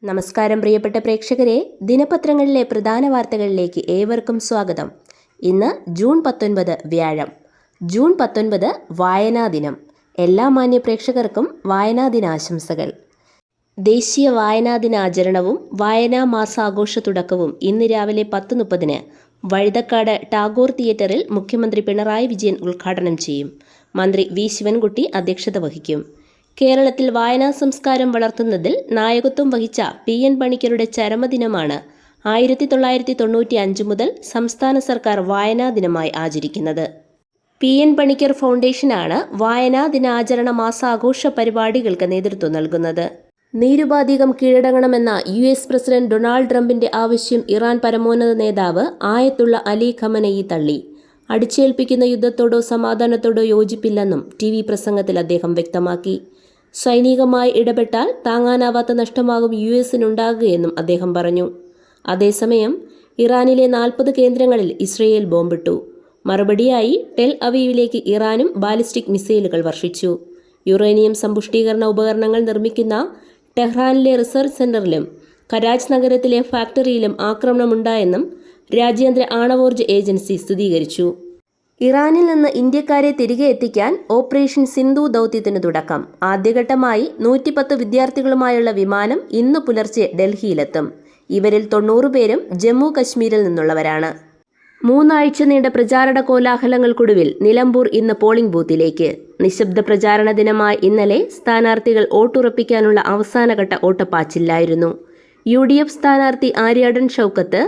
നമസ്കാരം പ്രിയപ്പെട്ട പ്രേക്ഷകരെ, ദിനപത്രങ്ങളിലെ പ്രധാന വാർത്തകളിലേക്ക് ഏവർക്കും സ്വാഗതം. ഇന്ന് ജൂൺ 19 വ്യാഴം. ജൂൺ 19 വായനാ ദിനം. എല്ലാ മാന്യ പ്രേക്ഷകർക്കും വായനാ ദിനാശംസകൾ. ദേശീയ വായനാ ദിനാചരണവും വായനാ മാസാഘോഷ തുടക്കവും ഇന്ന് രാവിലെ 10:30 വഴുതക്കാട് ടാഗോർ തിയേറ്ററിൽ മുഖ്യമന്ത്രി പിണറായി വിജയൻ ഉദ്ഘാടനം ചെയ്യും. മന്ത്രി വി ശിവൻകുട്ടി അധ്യക്ഷത വഹിക്കും. കേരളത്തിൽ വായനാ സംസ്കാരം വളർത്തുന്നതിൽ നായകത്വം വഹിച്ച PN പണിക്കരുടെ ചരമദിനമാണ് 1995 മുതൽ സംസ്ഥാന സർക്കാർ വായനാ ദിനമായി ആചരിക്കുന്നത്. PN പണിക്കർ ഫൗണ്ടേഷനാണ് വായനാ ദിനാചരണ മാസാഘോഷ പരിപാടികൾക്ക് നേതൃത്വം നൽകുന്നത്. നിരുപാധികം കീഴടങ്ങണമെന്ന US പ്രസിഡന്റ് ഡൊണാൾഡ് ട്രംപിന്റെ ആവശ്യം ഇറാൻ പരമോന്നത നേതാവ് ആയത്തുള്ള അലി ഖമനയി തള്ളി. അടിച്ചേൽപ്പിക്കുന്ന യുദ്ധത്തോടോ സമാധാനത്തോടോ യോജിപ്പില്ലെന്നും TV പ്രസംഗത്തിൽ അദ്ദേഹം വ്യക്തമാക്കി. സൈനികമായി ഇടപെട്ടാൽ താങ്ങാനാവാത്ത നഷ്ടമാകും US-നുണ്ടാകുകയെന്നും അദ്ദേഹം പറഞ്ഞു. അതേസമയം ഇറാനിലെ 40 കേന്ദ്രങ്ങളിൽ ഇസ്രയേൽ ബോംബിട്ടു. മറുപടിയായി ടെൽ അവീവിലേക്ക് ഇറാനും ബാലിസ്റ്റിക് മിസൈലുകൾ വർഷിച്ചു. യുറേനിയം സമ്പുഷ്ടീകരണ ഉപകരണങ്ങൾ നിർമ്മിക്കുന്ന ടെഹ്റാനിലെ റിസർച്ച് സെന്ററിലും കരാച്ച് നഗരത്തിലെ ഫാക്ടറിയിലും ആക്രമണമുണ്ടായെന്നും രാജ്യാന്തര ആണവോർജ്ജ ഏജൻസി സ്ഥിരീകരിച്ചു. ഇറാനിൽ നിന്ന് ഇന്ത്യക്കാരെ തിരികെ എത്തിക്കാൻ ഓപ്പറേഷൻ സിന്ധു ദൗത്യത്തിന് തുടക്കം. ആദ്യഘട്ടമായി 110 വിദ്യാർത്ഥികളുമായുള്ള വിമാനം ഇന്ന് പുലർച്ചെ ഡൽഹിയിലെത്തും. ഇവരിൽ 90 പേരും ജമ്മു കശ്മീരിൽ നിന്നുള്ളവരാണ്. 3 ആഴ്ച നീണ്ട പ്രചാരണ കോലാഹലങ്ങൾക്കൊടുവിൽ നിലമ്പൂർ ഇന്ന് പോളിംഗ് ബൂത്തിലേക്ക്. നിശബ്ദ പ്രചാരണ ദിനമായ ഇന്നലെ സ്ഥാനാർത്ഥികൾ വോട്ടുറപ്പിക്കാനുള്ള അവസാനഘട്ട ഓട്ടപ്പാച്ചിലായിരുന്നു. UDF സ്ഥാനാർത്ഥി ആര്യാടൻ ഷൗക്കത്ത്,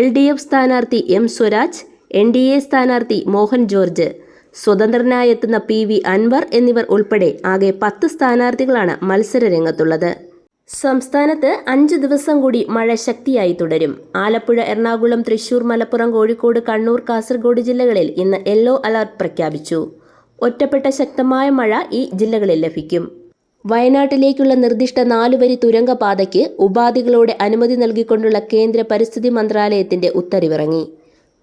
LDF സ്ഥാനാർത്ഥി M സ്വരാജ്, NDA സ്ഥാനാർത്ഥി മോഹൻ ജോർജ്, സ്വതന്ത്രനായെത്തുന്ന PV അൻവർ എന്നിവർ ഉൾപ്പെടെ ആകെ 10 സ്ഥാനാർത്ഥികളാണ് മത്സര രംഗത്തുള്ളത്. സംസ്ഥാനത്ത് 5 ദിവസം കൂടി മഴ ശക്തിയായി തുടരും. ആലപ്പുഴ, എറണാകുളം, തൃശൂർ, മലപ്പുറം, കോഴിക്കോട്, കണ്ണൂർ, കാസർഗോഡ് ജില്ലകളിൽ ഇന്ന് യെല്ലോ അലർട്ട് പ്രഖ്യാപിച്ചു. ഒറ്റപ്പെട്ട ശക്തമായ മഴ ഈ ജില്ലകളിൽ ലഭിക്കും. വയനാട്ടിലേക്കുള്ള നിർദ്ദിഷ്ട 4 വരി തുരങ്കപാതയ്ക്ക് ഉപാധികളോടെ അനുമതി നൽകിക്കൊണ്ടുള്ള കേന്ദ്ര പരിസ്ഥിതി മന്ത്രാലയത്തിന്റെ ഉത്തരവിറങ്ങി.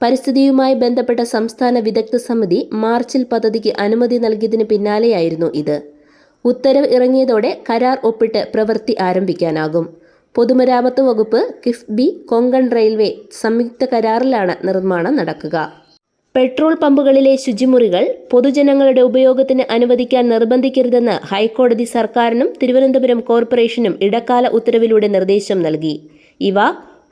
പരിസ്ഥിതിയുമായി ബന്ധപ്പെട്ട സംസ്ഥാന വിദഗ്ധ സമിതി മാർച്ചിൽ പദ്ധതിക്ക് അനുമതി നൽകിയതിന് പിന്നാലെയായിരുന്നു ഇത്. ഉത്തരവ് ഇറങ്ങിയതോടെ കരാർ ഒപ്പിട്ട് പ്രവൃത്തി ആരംഭിക്കാനാകും. പൊതുമരാമത്ത് വകുപ്പ്, കിഫ്ബി, കൊങ്കൺ റെയിൽവേ സംയുക്ത കരാറിലാണ് നിർമ്മാണം നടക്കുക. പെട്രോൾ പമ്പുകളിലെ ശുചിമുറികൾ പൊതുജനങ്ങളുടെ ഉപയോഗത്തിന് അനുവദിക്കാൻ നിർബന്ധിക്കരുതെന്ന് ഹൈക്കോടതി സർക്കാരിനും തിരുവനന്തപുരം കോർപ്പറേഷനും ഇടക്കാല ഉത്തരവിലൂടെ നിർദ്ദേശം നൽകി. ഇവ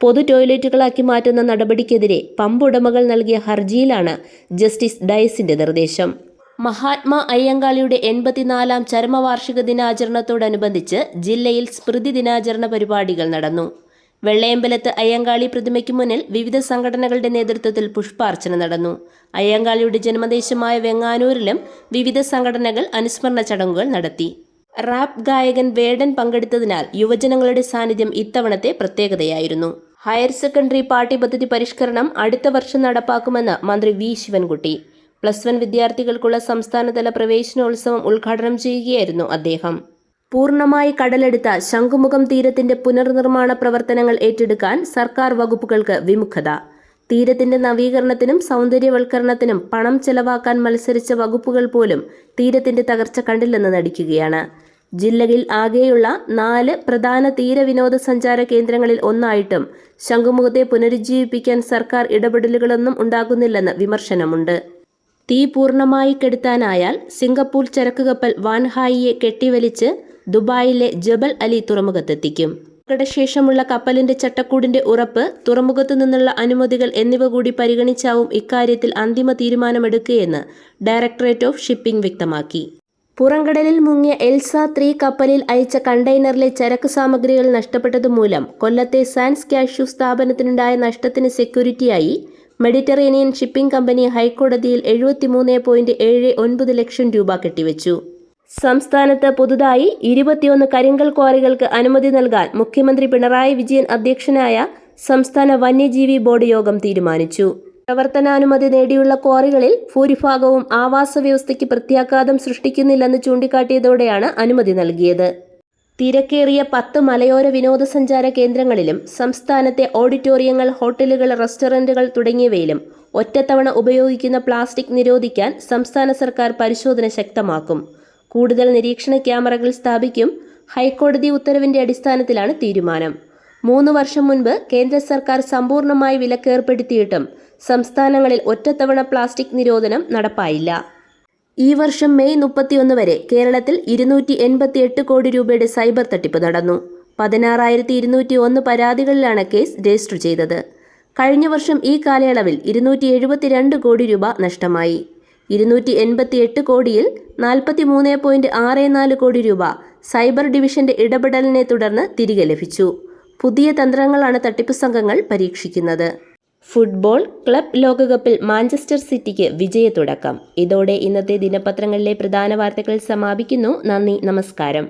പൊതു ടോയ്ലറ്റുകളാക്കി മാറ്റുന്ന നടപടിക്കെതിരെ പമ്പ് ഉടമകൾ നൽകിയ ഹർജിയിലാണ് ജസ്റ്റിസ് ഡയസിന്റെ നിർദ്ദേശം. മഹാത്മാ അയ്യങ്കാളിയുടെ 84ാം ചരമവാർഷിക ദിനാചരണത്തോടനുബന്ധിച്ച് ജില്ലയിൽ സ്മൃതി ദിനാചരണ പരിപാടികൾ നടന്നു. വെള്ളയമ്പലത്ത് അയ്യങ്കാളി പ്രതിമയ്ക്ക് മുന്നിൽ വിവിധ സംഘടനകളുടെ നേതൃത്വത്തിൽ പുഷ്പാർച്ചന നടന്നു. അയ്യങ്കാളിയുടെ ജന്മദേശമായ വെങ്ങാനൂരിലും വിവിധ സംഘടനകൾ അനുസ്മരണ ചടങ്ങുകൾ നടത്തി. റാപ്പ് ഗായകൻ വേടൻ പങ്കെടുത്തതിനാൽ യുവജനങ്ങളുടെ സാന്നിധ്യം ഇത്തവണത്തെ പ്രത്യേകതയായിരുന്നു. ഹയർ സെക്കൻഡറി പാഠ്യപദ്ധതി പരിഷ്കരണം അടുത്ത വർഷം നടപ്പാക്കുമെന്ന് മന്ത്രി വി ശിവൻകുട്ടി. +1 വിദ്യാർത്ഥികൾക്കുള്ള സംസ്ഥാനതല പ്രവേശനോത്സവം ഉദ്ഘാടനം ചെയ്യുകയായിരുന്നു അദ്ദേഹം. പൂർണ്ണമായി കടലെടുത്ത ശംഖുമുഖം തീരത്തിന്റെ പുനർനിർമ്മാണ പ്രവർത്തനങ്ങൾ ഏറ്റെടുക്കാൻ സർക്കാർ വകുപ്പുകൾക്ക് വിമുഖത. തീരത്തിന്റെ നവീകരണത്തിനും സൗന്ദര്യവൽക്കരണത്തിനും പണം ചെലവാക്കാൻ മത്സരിച്ച വകുപ്പുകൾ പോലും തീരത്തിന്റെ തകർച്ച കണ്ടില്ലെന്ന് നടിക്കുകയാണ്. ജില്ലയിൽ ആകെയുള്ള 4 പ്രധാന തീരവിനോദസഞ്ചാര കേന്ദ്രങ്ങളിൽ ഒന്നായിട്ടും ശംഖുമുഖത്തെ പുനരുജ്ജീവിപ്പിക്കാൻ സർക്കാർ ഇടപെടലുകളൊന്നും ഉണ്ടാകുന്നില്ലെന്ന് വിമർശനമുണ്ട്. തീ പൂർണ്ണമായി കെടുത്താനായാൽ സിംഗപ്പൂർ ചരക്ക് കപ്പൽ വാൻഹായിയെ കെട്ടിവലിച്ച് ദുബായിലെ ജബൽ അലി തുറമുഖത്തെത്തിക്കും. അപകടശേഷമുള്ള കപ്പലിന്റെ ചട്ടക്കൂടിന്റെ ഉറപ്പ്, തുറമുഖത്തു നിന്നുള്ള അനുമതികൾ എന്നിവ കൂടി പരിഗണിച്ചാവും ഇക്കാര്യത്തിൽ അന്തിമ തീരുമാനമെടുക്കുകയെന്ന് ഡയറക്ടറേറ്റ് ഓഫ് ഷിപ്പിംഗ് വ്യക്തമാക്കി. പുറംകടലിൽ മുങ്ങിയ എൽസ 3 കപ്പലിൽ അയച്ച കണ്ടെയ്നറിലെ ചരക്ക് സാമഗ്രികൾ നഷ്ടപ്പെട്ടതുമൂലം കൊല്ലത്തെ സാൻസ് കാഷ്യൂ സ്ഥാപനത്തിനുണ്ടായ നഷ്ടത്തിന് സെക്യൂരിറ്റിയായി മെഡിറ്ററേനിയൻ ഷിപ്പിംഗ് കമ്പനി ഹൈക്കോടതിയിൽ 73.79 ലക്ഷം രൂപ കെട്ടിവെച്ചു. സംസ്ഥാനത്ത് പുതുതായി 21 കരിങ്കൽ ക്വാറികൾക്ക് അനുമതി നൽകാൻ മുഖ്യമന്ത്രി പിണറായി വിജയൻ അധ്യക്ഷനായ സംസ്ഥാന വന്യജീവി ബോർഡ് യോഗം തീരുമാനിച്ചു. പ്രവർത്തനാനുമതി നേടിയുള്ള ക്വാറികളിൽ ഭൂരിഭാഗവും ആവാസ വ്യവസ്ഥയ്ക്ക് പ്രത്യാഘാതം സൃഷ്ടിക്കുന്നില്ലെന്ന് ചൂണ്ടിക്കാട്ടിയതോടെയാണ് അനുമതി നൽകിയത്. തിരക്കേറിയ 10 മലയോര വിനോദസഞ്ചാര കേന്ദ്രങ്ങളിലും സംസ്ഥാനത്തെ ഓഡിറ്റോറിയങ്ങൾ, ഹോട്ടലുകൾ, റെസ്റ്റോറന്റുകൾ തുടങ്ങിയവയിലും ഒറ്റത്തവണ ഉപയോഗിക്കുന്ന പ്ലാസ്റ്റിക് നിരോധിക്കാൻ സംസ്ഥാന സർക്കാർ പരിശോധന ശക്തമാക്കും. കൂടുതൽ നിരീക്ഷണ ക്യാമറകൾ സ്ഥാപിക്കും. ഹൈക്കോടതി ഉത്തരവിന്റെ അടിസ്ഥാനത്തിലാണ് തീരുമാനം. 3 വർഷം മുൻപ് കേന്ദ്ര സർക്കാർ സമ്പൂർണ്ണമായി വിലക്കേർപ്പെടുത്തിയിട്ടും സംസ്ഥാനങ്ങളിൽ ഒറ്റത്തവണ പ്ലാസ്റ്റിക് നിരോധനം നടപ്പായില്ല. ഈ വർഷം മെയ് 31 വരെ കേരളത്തിൽ 288 കോടി രൂപയുടെ സൈബർ തട്ടിപ്പ് നടന്നു. 16,201 പരാതികളിലാണ് കേസ് രജിസ്റ്റർ ചെയ്തത്. കഴിഞ്ഞ വർഷം ഈ കാലയളവിൽ 272 കോടി രൂപ നഷ്ടമായി. 288 കോടിയിൽ 43.64 കോടി രൂപ സൈബർ ഡിവിഷന്റെ ഇടപെടലിനെ തുടർന്ന് തിരികെ ലഭിച്ചു. പുതിയ തന്ത്രങ്ങളാണ് തട്ടിപ്പ് സംഘങ്ങൾ പരീക്ഷിക്കുന്നത്. ഫുട്ബോൾ ക്ലബ് ലോകകപ്പിൽ മാഞ്ചസ്റ്റർ സിറ്റിക്ക് വിജയത്തുടക്കം. ഇതോടെ ഇന്നത്തെ ദിനപത്രങ്ങളിലെ പ്രധാന വാർത്തകൾ സമാപിക്കുന്നു. നന്ദി, നമസ്കാരം.